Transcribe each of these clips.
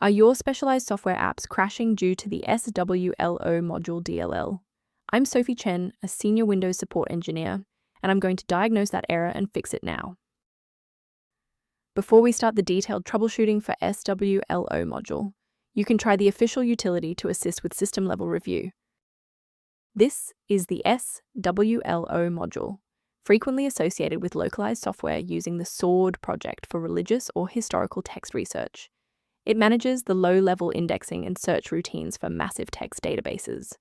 Are your specialized software apps crashing due to the SWLO module DLL? I'm Sophie Chen, a senior Windows support engineer, and I'm going to diagnose that error and fix it now. Before we start the detailed troubleshooting for SWLO module, you can try the official utility to assist with system-level review. This is the SWLO module, frequently associated with localized software using the SWORD project for religious or historical text research. It manages the low-level indexing and search routines for massive text databases.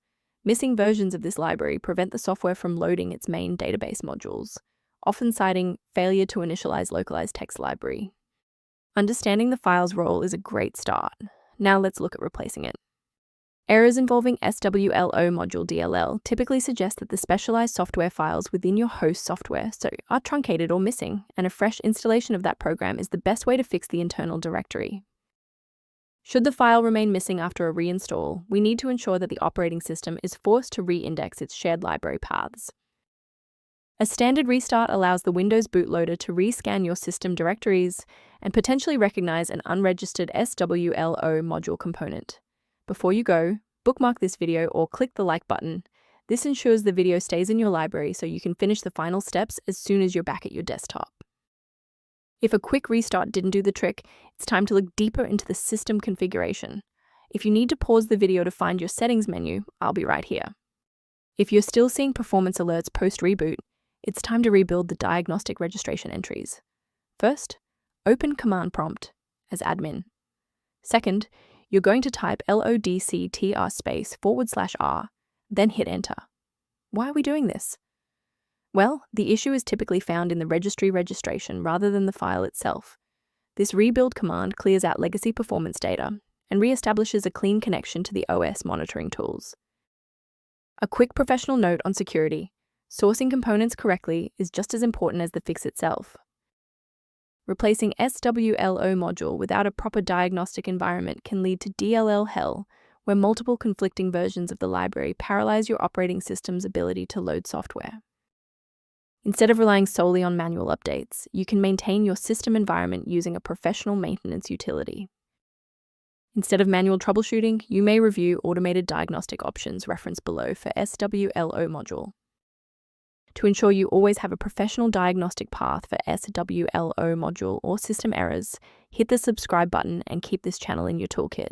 Missing versions of this library prevent the software from loading its main database modules, often citing failure to initialize localized text library. Understanding the file's role is a great start. Now let's look at replacing it. Errors involving SWLO module DLL typically suggest that the specialized software files within your host software are truncated or missing, and a fresh installation of that program is the best way to fix the internal directory. Should the file remain missing after a reinstall, we need to ensure that the operating system is forced to re-index its shared library paths. A standard restart allows the Windows bootloader to rescan your system directories and potentially recognize an unregistered SWLO module component. Before you go, bookmark this video or click the like button. This ensures the video stays in your library so you can finish the final steps as soon as you're back at your desktop. If a quick restart didn't do the trick, it's time to look deeper into the system configuration. If you need to pause the video to find your settings menu, I'll be right here. If you're still seeing performance alerts post-reboot, it's time to rebuild the diagnostic registration entries. First, open Command Prompt as admin. Second, you're going to type locktr/r, then hit Enter. Why are we doing this? Well, the issue is typically found in the registry registration rather than the file itself. This rebuild command clears out legacy performance data and re-establishes a clean connection to the OS monitoring tools. A quick professional note on security: sourcing components correctly is just as important as the fix itself. Replacing SWLO module without a proper diagnostic environment can lead to DLL hell, where multiple conflicting versions of the library paralyze your operating system's ability to load software. Instead of relying solely on manual updates, you can maintain your system environment using a professional maintenance utility. Instead of manual troubleshooting, you may review automated diagnostic options referenced below for SWLO module. To ensure you always have a professional diagnostic path for SWLO module or system errors, hit the subscribe button and keep this channel in your toolkit.